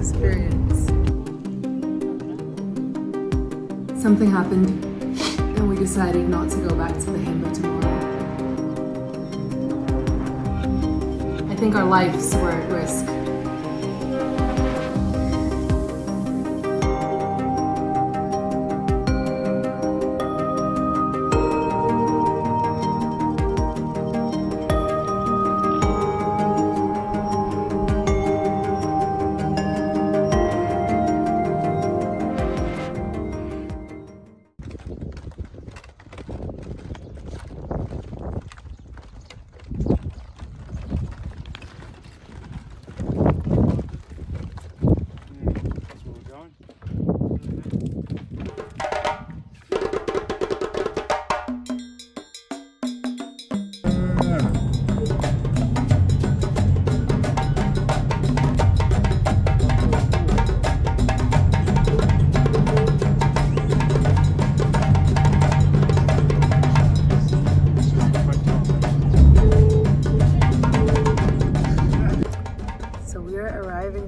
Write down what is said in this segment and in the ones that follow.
experience. Something happened and we decided not to go back to the Himba tomorrow. I think our lives were at risk.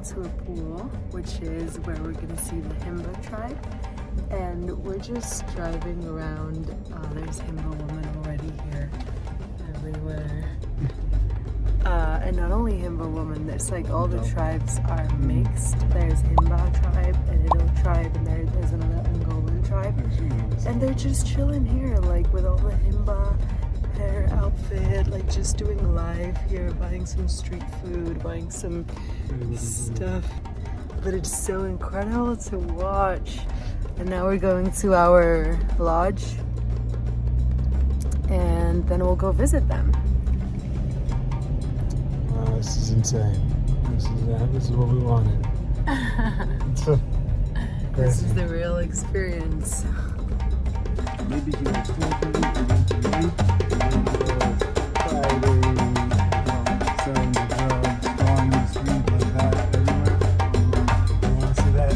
To Opuwo, which is where we're gonna see the Himba Tribe, and we're just driving around. There's Himba women already here everywhere, and not only Himba women. There's like all the tribes are mixed. There's Himba Tribe, Herero Tribe, and there's another Angolan tribe, and they're just chilling here, like with all the Himba hair outfit, like just doing live here, buying some street food, buying some stuff. But it's so incredible to watch. And now we're going to our lodge and then we'll go visit them. Wow, this is insane. This is what we wanted. This is the real experience. Maybe he was Friday, selling the drugs, going in the street like that everywhere. You want to see that?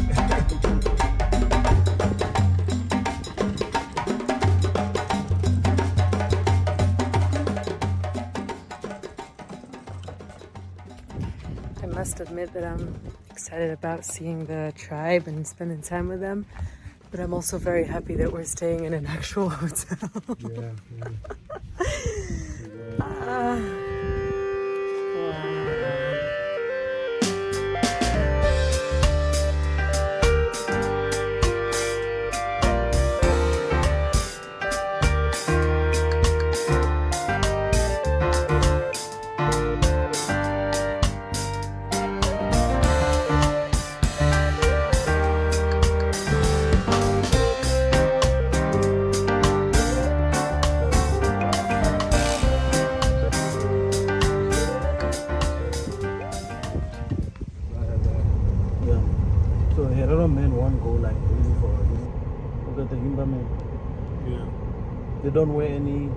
I must admit that I'm excited about seeing the tribe and spending time with them. But I'm also very happy that we're staying in an actual hotel. Yeah. Wow. So Herero men won't go like crazy for it. Look at the Himba men. Yeah. They don't wear any.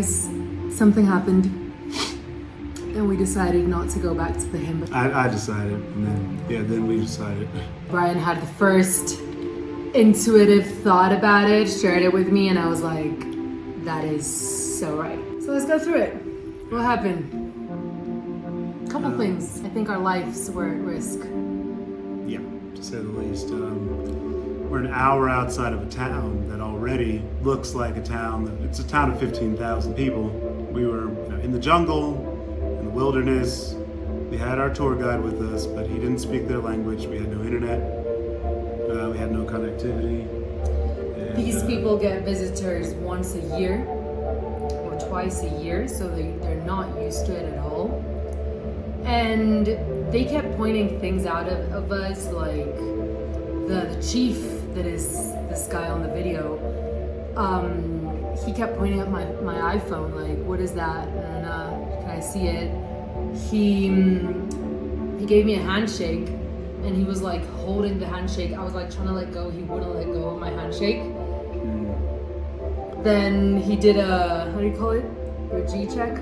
guys, something happened, and we decided not to go back to the Himba. I decided, and then we decided. Brian had the first intuitive thought about it, shared it with me, and I was like, that is so right. So let's go through it. What happened? A couple things. I think our lives were at risk. Yeah, to say the least. We're an hour outside of a town that already looks like a town. It's a town of 15,000 people. We were in the jungle, in the wilderness. We had our tour guide with us, but he didn't speak their language. We had no internet. We had no connectivity. And, These people get visitors once a year or twice a year, so they're not used to it at all. And they kept pointing things out of us, like the chief that is this guy on the video. He kept pointing at my iPhone, like, what is that? And can I see it? He gave me a handshake, and he was like holding the handshake. I was like trying to let go. He wouldn't let go of my handshake. Then he did a, how do you call it? A G check?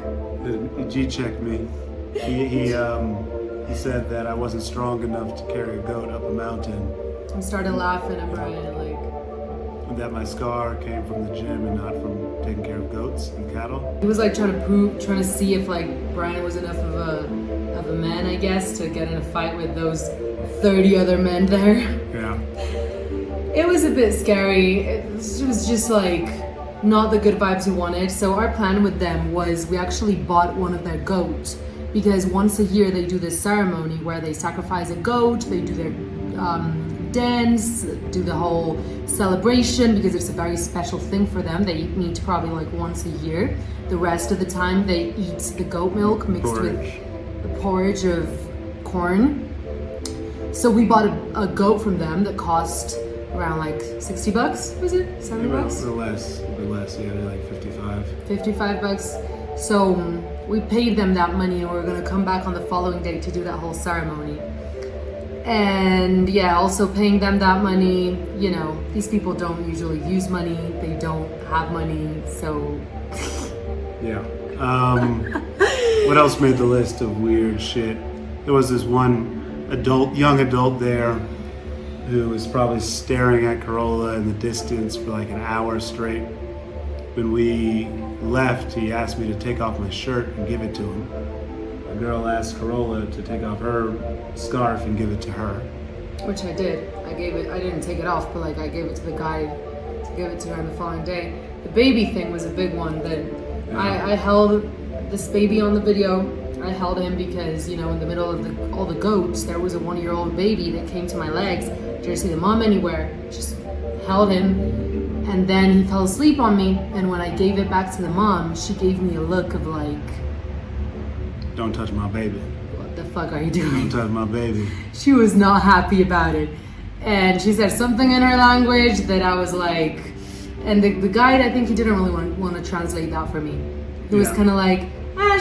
He G-checked me. He said that I wasn't strong enough to carry a goat up a mountain. I started laughing at Brian, like, And that my scar came from the gym and not from taking care of goats and cattle. he was like trying to see if like Brian was enough of a man, I guess, to get in a fight with those 30 other men there. Yeah. It was a bit scary. It was just like not the good vibes we wanted. So our plan with them was we actually bought one of their goats, because once a year they do this ceremony where they sacrifice a goat, they do their dance, do the whole celebration, because it's a very special thing for them. They meet probably like once a year. The rest of the time they eat the goat milk mixed with the porridge of corn. So we bought a goat from them that cost around like $60, was it? $70? Or less, yeah, like 55. $55. So we paid them that money, and we were gonna come back on the following day to do that whole ceremony. And yeah, also paying them that money, you know, these people don't usually use money, they don't have money, so. Yeah. What else made the list of weird shit? There was this one young adult there who was probably staring at Corolla in the distance for like an hour straight. When we left, he asked me to take off my shirt and give it to him. A girl asked Corolla to take off her scarf and give it to her. Which I did. I didn't take it off, but like I gave it to the guy to give it to her on the following day. The baby thing was a big one that I held this baby on the video. I held him because, you know, in the middle of all the goats, there was a 1-year-old baby that came to my legs. Didn't see the mom anywhere. Just held him. And then he fell asleep on me. And when I gave it back to the mom, she gave me a look of like, don't touch my baby. What the fuck are you doing? Don't touch my baby. She was not happy about it. And she said something in her language that I was like, and the guide, I think he didn't really want to translate that for me. He was kind of like,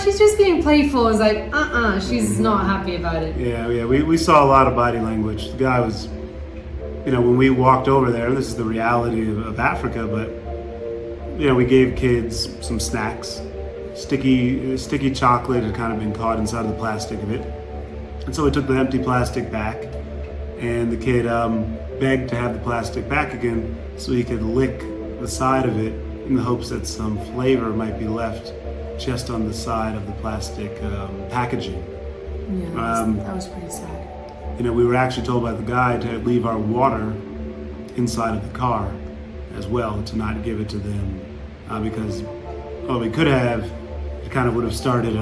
she's just being playful. I was like, she's not happy about it. Yeah, we saw a lot of body language. The guy was, you know, when we walked over there, this is the reality of Africa, but, you know, we gave kids some snacks. Sticky chocolate had kind of been caught inside of the plastic of it. And so we took the empty plastic back, and the kid begged to have the plastic back again so he could lick the side of it in the hopes that some flavor might be left just on the side of the plastic packaging. Yeah, that was pretty sad. You know, we were actually told by the guide to leave our water inside of the car as well, to not give it to them, because, well, we could have. It kind of would have started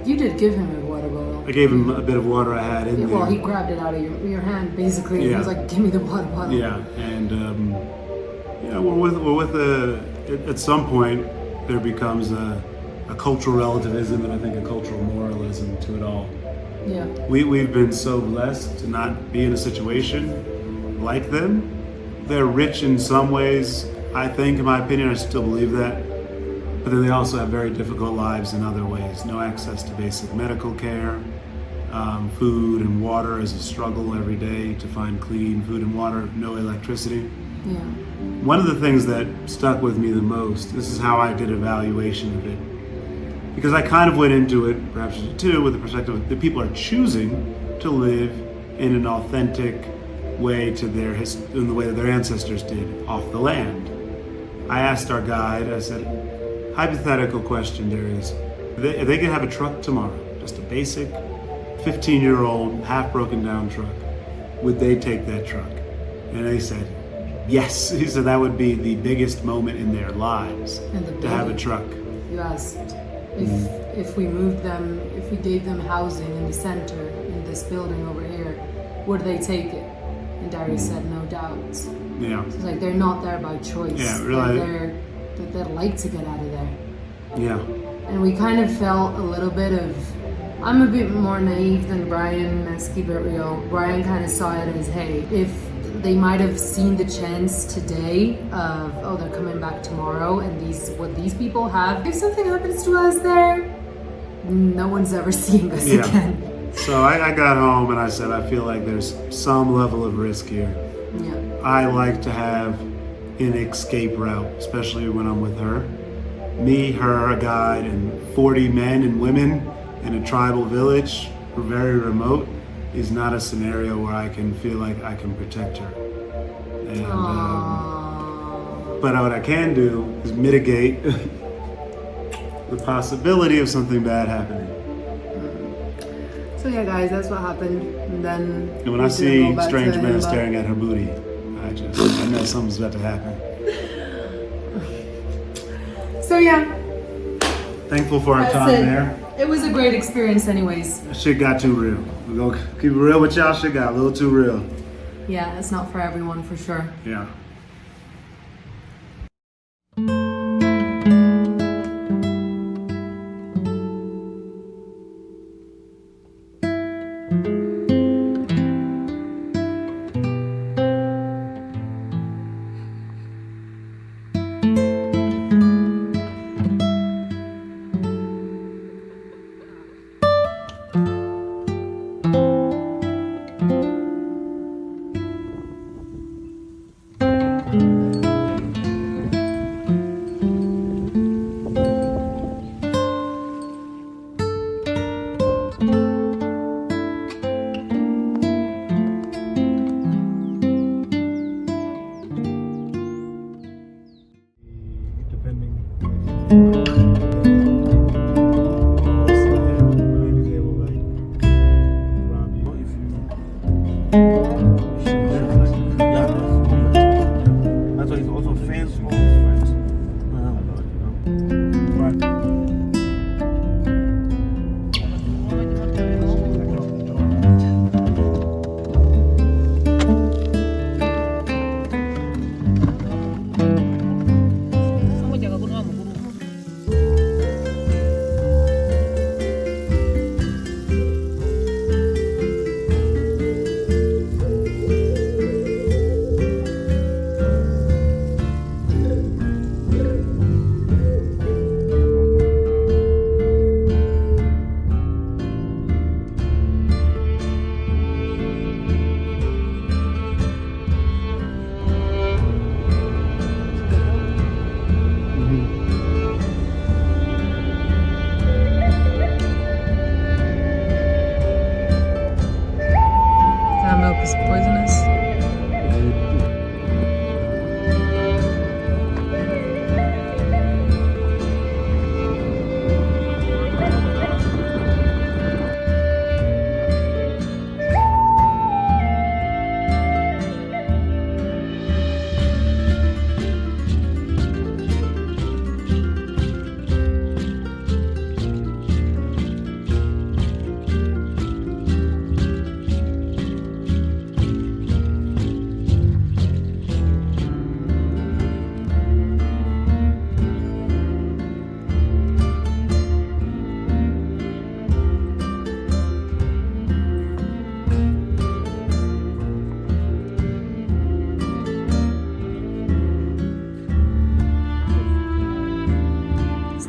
You did give him a water bottle. I gave him a bit of water I had in there. Well, he grabbed it out of your hand, basically. Yeah. He was like, give me the water bottle. Yeah, and you know, at some point there becomes a cultural relativism and I think a cultural moralism to it all. Yeah. We've been so blessed to not be in a situation like them. They're rich in some ways, I think, in my opinion. I still believe that. But then they also have very difficult lives in other ways. No access to basic medical care. Food and water is a struggle every day to find clean food and water. No electricity. Yeah. One of the things that stuck with me the most, this is how I did evaluation of it, because I kind of went into it, perhaps you did too, with the perspective that people are choosing to live in an authentic way to in the way that their ancestors did, off the land. I asked our guide, I said, hypothetical question, Darius, if they could have a truck tomorrow, just a basic 15-year-old, half broken down truck, would they take that truck? And they said, yes. He said that would be the biggest moment in their lives, to have a truck. You asked if we moved them, if we gave them housing in the center, in this building over here, would they take it? And Darius said, no doubt. Yeah. So it's like they're not there by choice. Yeah, really. They'd like to get out of there. Yeah. And we kind of felt a little bit of, I'm a bit more naive than Brian, let's keep it real. Brian kind of saw it as, hey, if they might have seen the chance today of, oh, they're coming back tomorrow, and what these people have, if something happens to us there, no one's ever seeing us again. So I got home and I said, I feel like there's some level of risk here. Yeah. I like to have an escape route, especially when I'm with her. Me, her, a guide, and 40 men and women in a tribal village, who are very remote, is not a scenario where I can feel like I can protect her. And, but what I can do is mitigate the possibility of something bad happening. So yeah, guys, that's what happened. And then when I see strange men staring at her booty, I know something's about to happen. So yeah. Thankful for our time there. It was a great experience anyways. Shit got too real. We're gonna keep it real with y'all. Shit got a little too real. Yeah, it's not for everyone for sure. Yeah.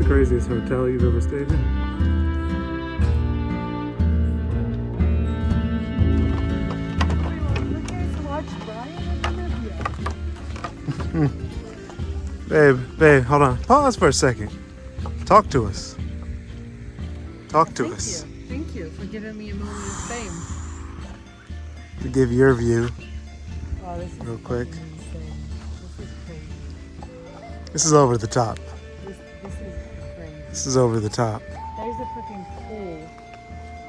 Craziest hotel you've ever stayed in? We're here to watch Brian in Namibia. Babe, hold on. Pause for a second. Talk to us. Talk to us. Thank you for giving me a moment of fame. To give your view Oh, this is real quick. insane. This is crazy. This is over the top. This is crazy. This is over the top. There's a freaking pool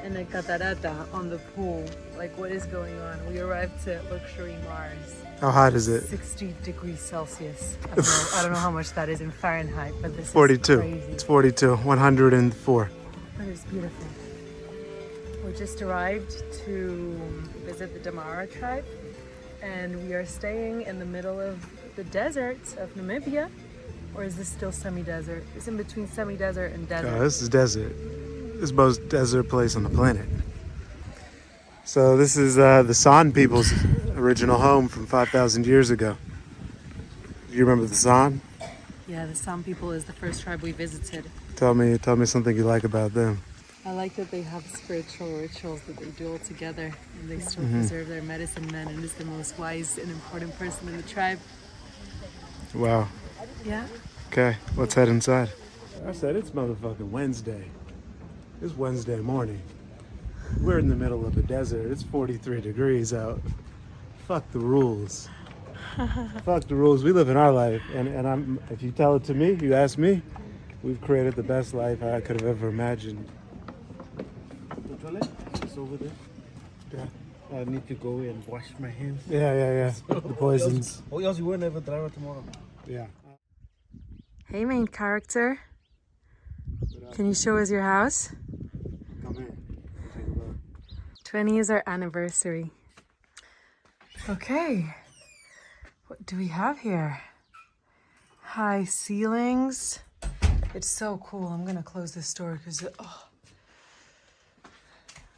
and a catarata on the pool. Like, what is going on? We arrived to Luxury Mars. How hot is it? 60 degrees Celsius. I don't know how much that is in Fahrenheit, but this 42. is crazy. It's 42. 104. But it's beautiful. We just arrived to visit the Damara Tribe, and we are staying in the middle of the desert of Namibia. Or is this still semi-desert? It's in between semi-desert and desert. This is desert. This is the most desert place on the planet. So this is the San people's original home from 5,000 years ago. Do you remember the San? Yeah, the San people is the first tribe we visited. Tell me something you like about them. I like that they have spiritual rituals that they do all together, and they still preserve their medicine man, and is the most wise and important person in the tribe. Wow. Yeah? Okay, let's head inside. I said it's motherfucking Wednesday. It's Wednesday morning. We're in the middle of a desert. It's 43 degrees out. Fuck the rules. Fuck the rules. We live in our life, and if you tell it to me, you ask me, we've created the best life I could have ever imagined. The toilet is over there. Yeah. I need to go and wash my hands. Yeah. The poisons. Or else you won't have a driver tomorrow. Yeah. Hey, main character. Can you show us your house? Come in. Take a look. 20 is our anniversary. Okay. What do we have here? High ceilings. It's so cool. I'm gonna close this door because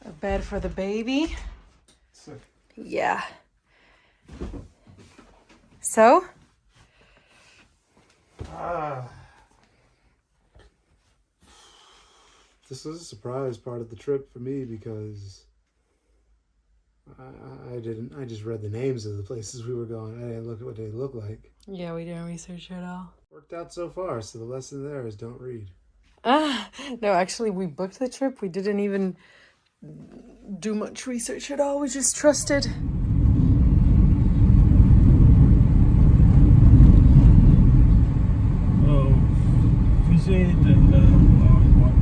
a bed for the baby. Sick. Yeah. So? This was a surprise part of the trip for me because I just read the names of the places we were going. I didn't look at what they look like. Yeah, we didn't research it at all. Worked out so far, so the lesson there is don't read. No, actually, we booked the trip. We didn't even do much research at all. We just trusted. Visit and what?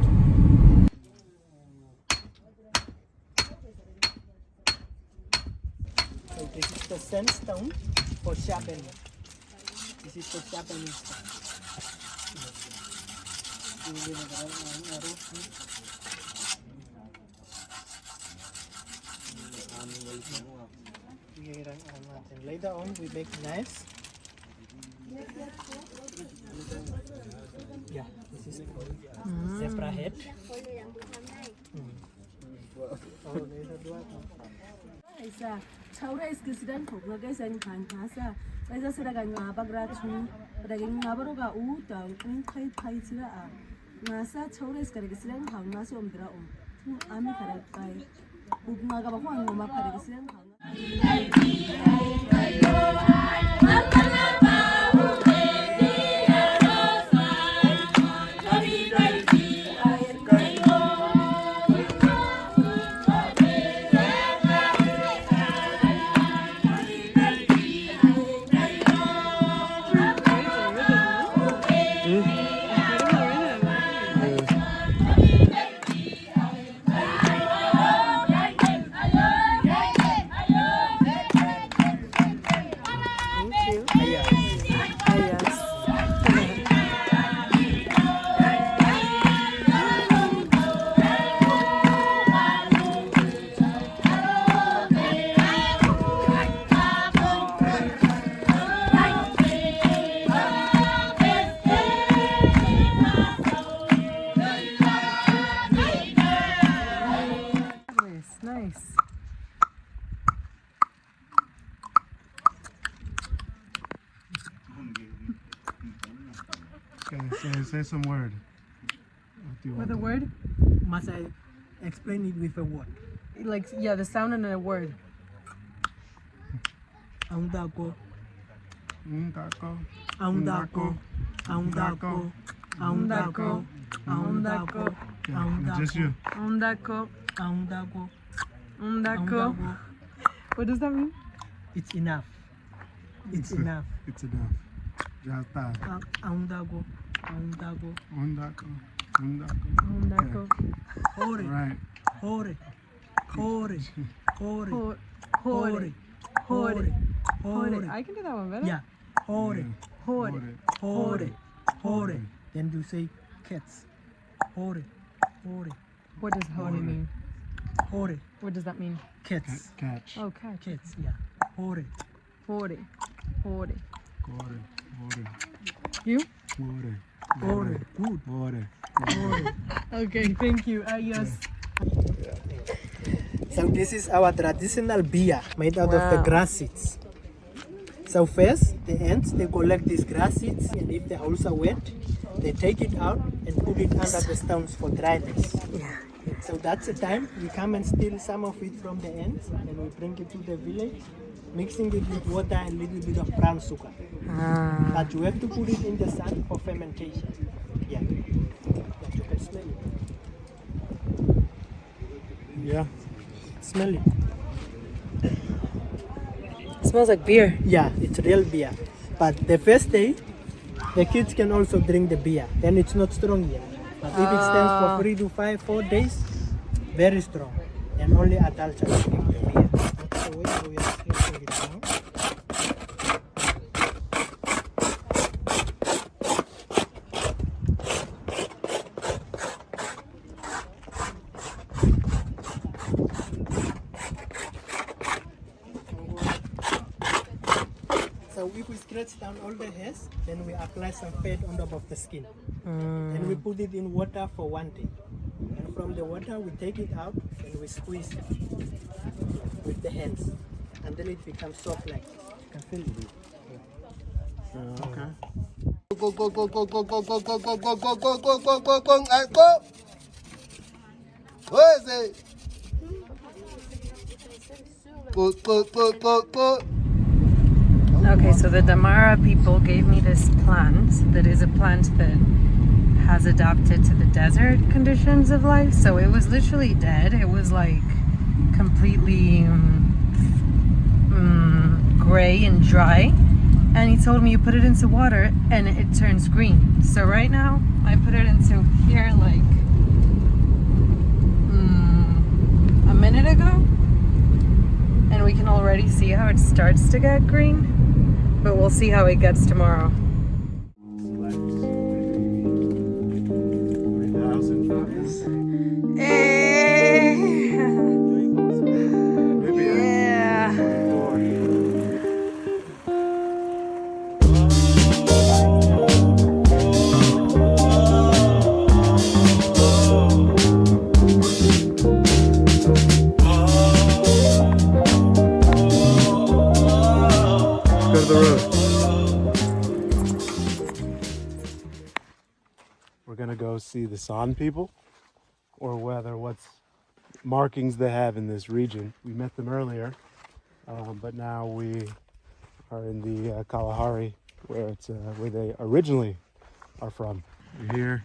So this is the sandstone for sharpening. This is for sharpening. Later on, we make knives. Yeah, this is zebra head. Chaura is kisidan pokla guys and kankasa. As I said, I got Nabagratu, but I get Nabaroga Uta, and Kai Paitira. Nasa Chaura is Karagasian, how Nasum Draum. I'm a character. Bugmagawan, Mama Karagasian. Nice. Okay, say some word. With a word? Must I explain it with a word? Like, yeah, the sound and a word. Aundako. Taco. Aundako. Aundako, Aundako, Aundako, Just you. Undako. Aundako. Undako. What does that mean? It's enough. It's enough. It's enough. Ya está. Aundako, Aundako. Undako. Undako. Undako. Hore, Right. hore, hore, hore, Hore. hore, hore, hore. I can do that one better. Yeah, hore, Hore. hore, hore. Then you say cats. Hore, hore, What does hore mean? hore, What does that mean? cats. Catch. Oh, catch. Cats, yeah. Hore. Hore. Hore. Water. Water. You? Water. Hore. Good. Water. Hore. Okay, thank you. Adios. So this is our traditional beer made out of the Wow. grass seeds. So first, the ants, they collect these grass seeds, and if they're also wet, they take it out and put it under the stones for dryness. Yeah. So that's the time we come and steal some of it from the ants, and we bring it to the village, mixing it with water and a little bit of brown sugar. Ah. But you have to put it in the sun for fermentation. Yeah. But you can smell it. Yeah. Smell it. Smells like beer. Yeah, it's real beer. But the first day, the kids can also drink the beer. Then it's not strong yet. But if it stands for 3 to 5, 4 days, very strong. And only adults can drink the beer. That's the way we are drinking it now. So if we scratch down all the hairs, then we apply some fat on top of the skin. And we put it in water for 1 day. And from the water, we take it out and we squeeze it with the hands until it becomes soft like this. You can feel it. Okay. Go, go, go, go, go, go, go, go, go, go, go, go, go, go, go, go, and go. What is it? Go, go, go, go, go. Okay, so the Damara people gave me this plant that is a plant that has adapted to the desert conditions of life. So it was literally dead. It was like completely gray and dry. And he told me you put it into water and it turns green. So right now I put it into here like a minute ago. And we can already see how it starts to get green. But we'll see how it gets tomorrow. 3,000. Yeah. Go to the road. We're gonna go see the San people, or whether what's markings they have in this region. We met them earlier, but now we are in the Kalahari, where it's where they originally are from. We're here.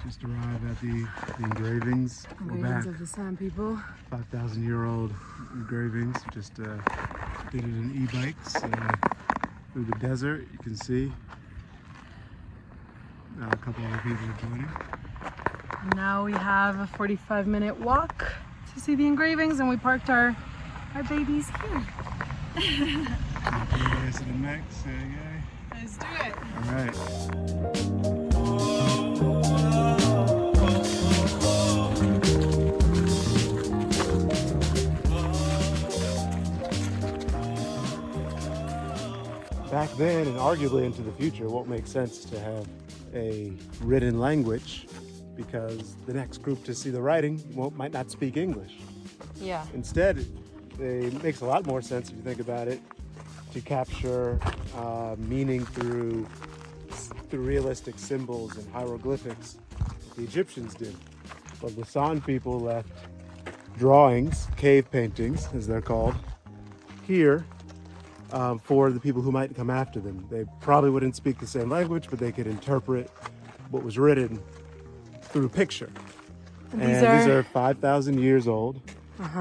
Just arrived at the engravings. We're back. Of the San people. 5,000-year-old engravings. Just did it in e-bikes through the desert. You can see a couple other people are joining. Now we have a 45-minute walk to see the engravings, and we parked our babies here. Nice in the mix. There you go. Let's do it. All right. Back then, and arguably into the future, it won't make sense to have a written language because the next group to see the writing might not speak English. Yeah. Instead, it makes a lot more sense if you think about it, to capture meaning through realistic symbols and hieroglyphics the Egyptians did. But the San people left drawings, cave paintings as they're called, here for the people who might come after them. They probably wouldn't speak the same language, but they could interpret what was written through picture. And these are 5,000 years old,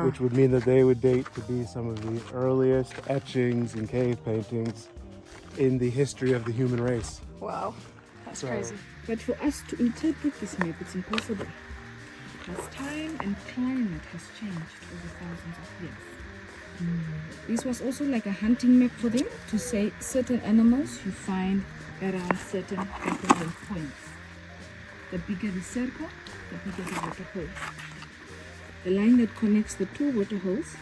which would mean that they would date to be some of the earliest etchings and cave paintings in the history of the human race. Wow, that's crazy. But for us to interpret this myth, it's impossible. Because time and climate has changed over thousands of years. This was also like a hunting map for them to say certain animals you find around certain important points. The bigger the circle, the bigger the water hole. The line that connects the two water holes,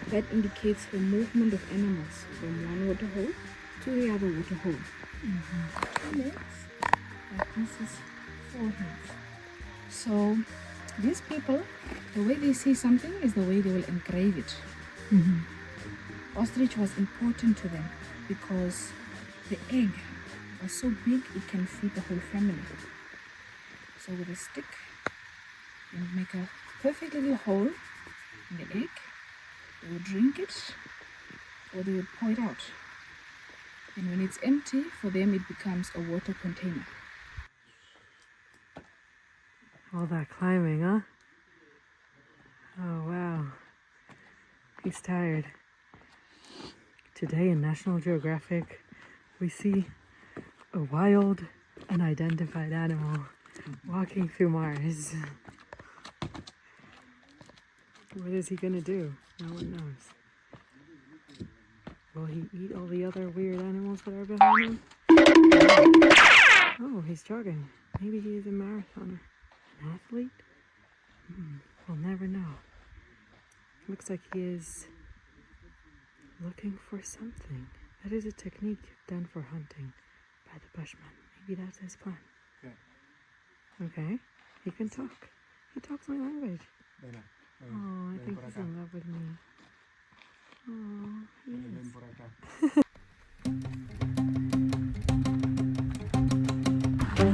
that indicates the movement of animals from one water hole to the other water hole. Like this is 4 heads. So these people, the way they say something is the way they will engrave it. Ostrich was important to them because the egg was so big it can feed the whole family. So with a stick, they would make a perfect little hole in the egg. They would drink it or they would pour it out. And when it's empty, for them it becomes a water container. All that climbing, huh? Oh, wow. He's tired. Today in National Geographic, we see a wild, unidentified animal walking through Mars. What is he gonna do? No one knows. Will he eat all the other weird animals that are behind him? Oh, he's jogging. Maybe he is a marathoner. An athlete? We'll never know. Looks like he is looking for something. That is a technique done for hunting by the Bushmen. Maybe that's his plan. Okay. He can talk. He talks my language. Oh, I think he's in love with me. Oh, he is.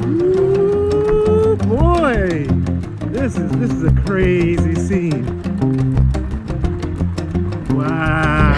Ooh, boy! This is a crazy scene. Wow.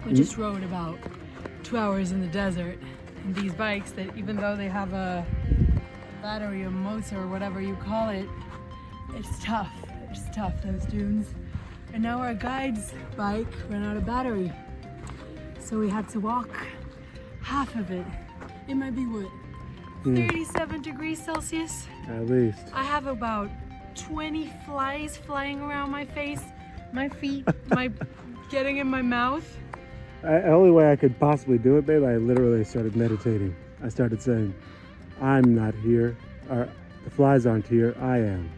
We just rode about 2 hours in the desert in these bikes that, even though they have a battery or motor or whatever you call it, it's tough. It's tough, those dunes. And now our guide's bike ran out of battery. So we had to walk half of it. It might be what? 37 degrees Celsius? At least. I have about 20 flies flying around my face, my feet, my getting in my mouth. The only way I could possibly do it, babe, I literally started meditating. I started saying, I'm not here, or the flies aren't here, I am.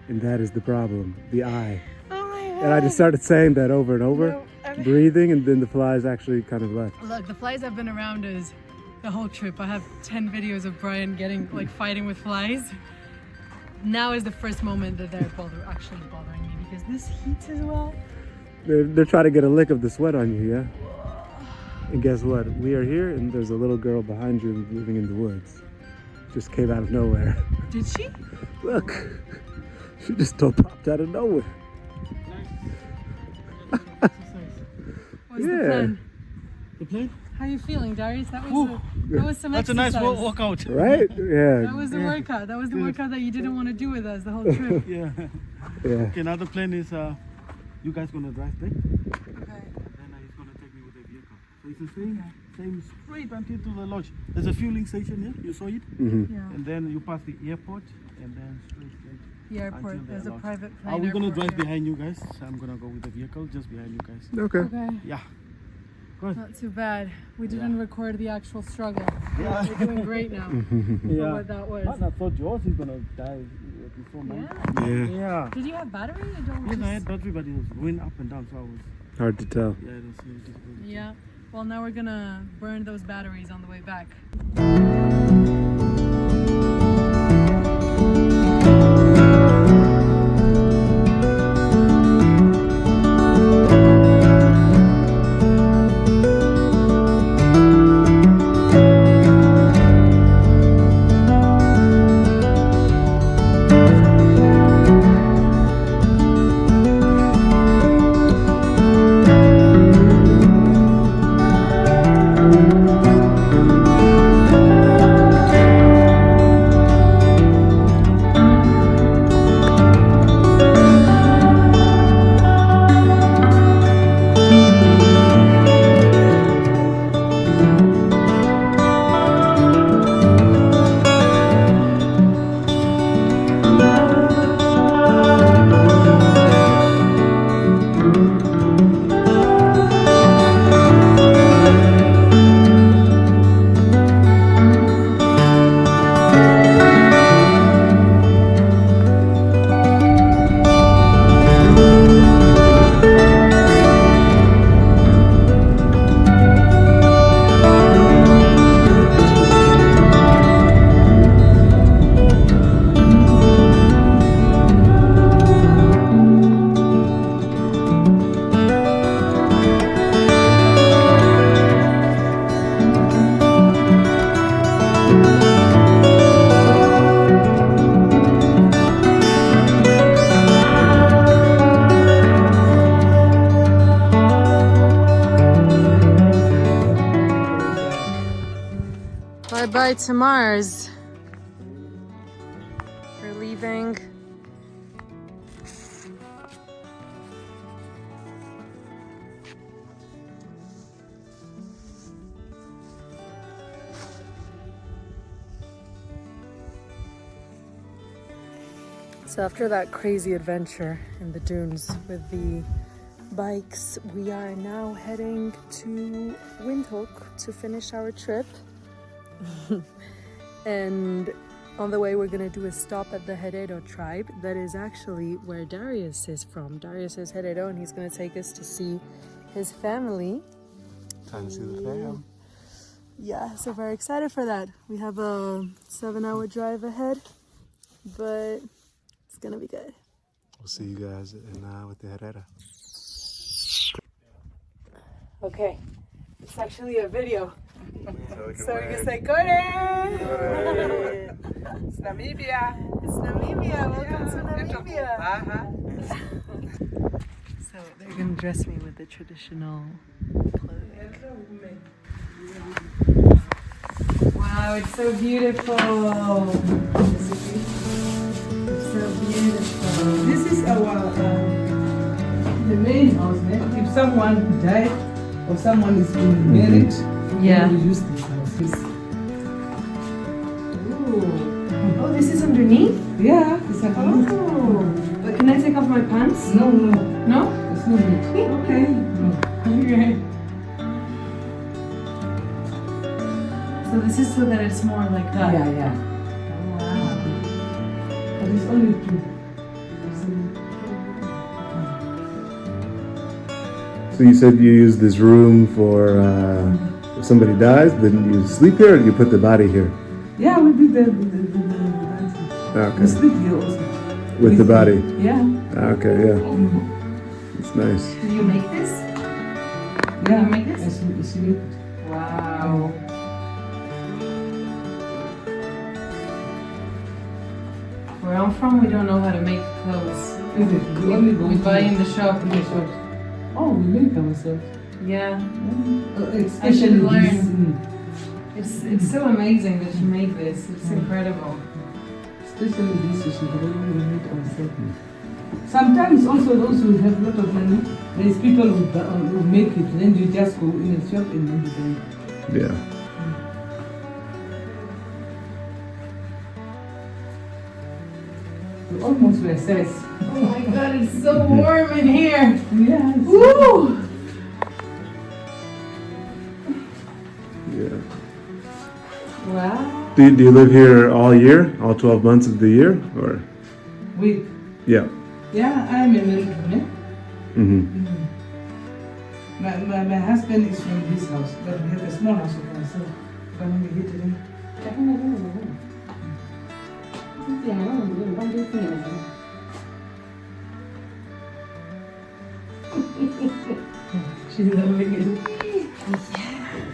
And that is the problem, the I. Oh my God. And I just started saying that over and over, breathing, and then the flies actually kind of left. Look, the flies have been around us the whole trip. I have 10 videos of Brian fighting with flies. Now is the first moment that they're actually bothering me, because this heat as well. They're trying to get a lick of the sweat on you, yeah? And guess what? We are here, and there's a little girl behind you living in the woods. Just came out of nowhere. Did she? Look, she just popped out of nowhere. What's the plan? The plan? How are you feeling, Darius? That was some That's exercise. a nice workout. Right? Yeah. That was the workout. That was the workout that you didn't want to do with us the whole trip. Yeah. Okay, now the plan is you guys gonna drive back. Okay. Then he's gonna take me with the vehicle. So it's the same straight until to the lodge. There's a fueling station here. You saw it. Mm-hmm. Yeah. And then you pass the airport, and then straight. the airport. Until There's a they're allowed. private Are plane. we gonna airport drive here. behind you guys? I'm gonna go with the vehicle just behind you guys. Okay. Okay. Yeah. Good. Not too bad. We didn't record the actual struggle. Yeah. We're doing great now. For Yeah. what that was. I thought yours is gonna die before mine. Yeah. Yeah. Did you have battery? You don't Yes, just... I had battery, but it was going up and down, so I was. Hard to tell. Yeah, it was really difficult. Yeah. Well, now we're gonna burn those batteries on the way back. Bye-bye to Mars. We're leaving. So after that crazy adventure in the dunes with the bikes, we are now heading to Windhoek to finish our trip. And on the way we're gonna do a stop at the Herero Tribe. That is actually where Darius is from. Darius is Herero and he's gonna take us to see his family. Time to see the fam. Yeah, so very excited for that. We have a 7-hour drive ahead, but it's gonna be good. We'll see you guys with the Herero. Okay, it's actually a video. So we can say, Gordon! It's Namibia. It's Namibia. Welcome to Namibia. So they're gonna dress me with the traditional clothing. Wow, it's so beautiful. It's so beautiful. This is our the main house. If someone died or someone is being married, Yeah. we use this house. Ooh. Oh, this is underneath? Yeah, it's a house. Oh. But can I take off my pants? No, No? it's not it. Okay. Okay. So this is so that it's more like that. Yeah. Oh, wow. But it's only two. So you said you use this room for if somebody dies, then you sleep here, or you put the body here? Yeah, we did the We Okay. sleep here also. With the body. Yeah. Okay, yeah. It's nice. Do you make this? Yeah. You make this? I sleep. Wow. Where I'm from, we don't know how to make clothes. Is it? We only go We to buy in the shop. in the shop. Oh, we make ourselves. Yeah. Especially should learn. this, It's so amazing that you make this. It's incredible. especially this we make ourselves. Sometimes also those who have a lot of money, there's people who make it, then you just go in a shop and then you buy it. Yeah. You almost wear says. Oh my god, it's so warm in here. Yes. Woo! Yeah. Wow. Do you live here all year, all 12 months of the year, or? Wait. Yeah. Yeah, I'm a American. Mm-hmm. My husband is from this house, but we have a small house of ourselves. Family here today. She's loving it.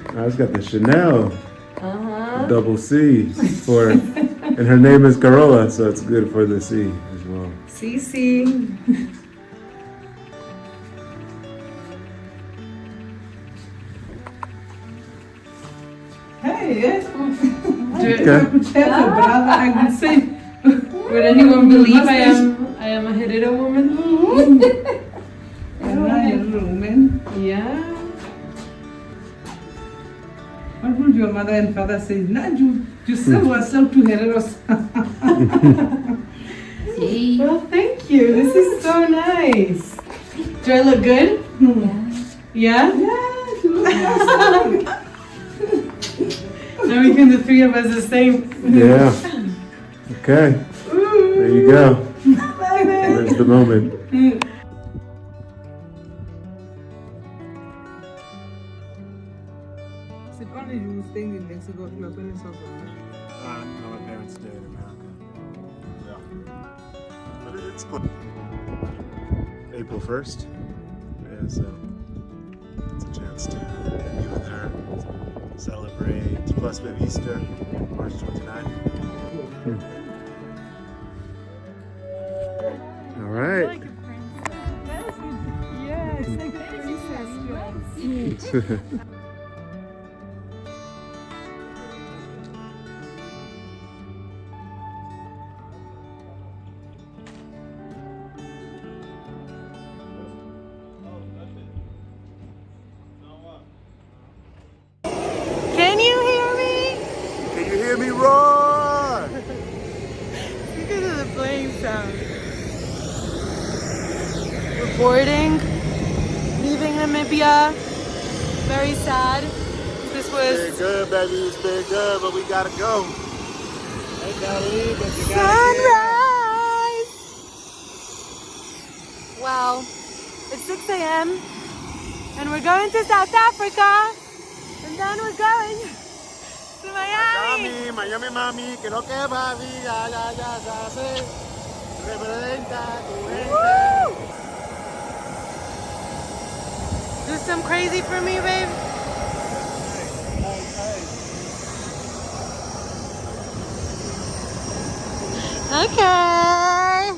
I just got the Chanel double C for, and her name is Carola, so it's good for the C as well. Cece. Hey, yes. Okay. I would say. Would anyone believe I am a Herero woman? Yeah. What would your mother and father say? Nah, you sell yourself to Hereros. Well, thank you. This is so nice. Do I look good? Yeah? Yeah, you look awesome. Now we can the three of us the same. Yeah. Okay. There you go. There's the moment. Is it only you staying in Mexico? Your parents also? No, my parents stayed in America. Yeah. But it's good. April 1st is it's a chance to get you with her, celebrate, plus we have Easter, March 29th. All right. Yeah, it's like a princess. Can you hear me? Can you hear me roar? Because of the plane sound. We're boarding, leaving Namibia. Very sad. This was Been good, baby. It's been good, but we gotta go. Ain't gotta leave, but you sunrise. Wow, it's 6 a.m. and we're going to South Africa, and then we're going to Miami. Miami, mami, que no que papi, ya, ya sé. Representa tu gente. Do some crazy for me, babe. Okay.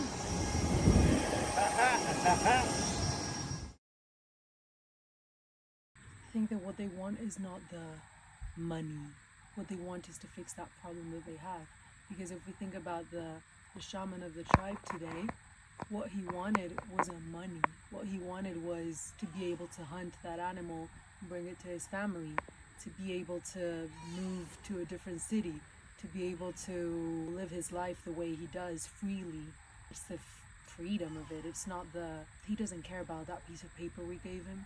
I think that what they want is not the money. What they want is to fix that problem that they have. Because if we think about the shaman of the tribe today, what he wanted wasn't money. What he wanted was to be able to hunt that animal, bring it to his family, to be able to move to a different city, to be able to live his life the way he does freely. It's the freedom of it. It's not he doesn't care about that piece of paper we gave him.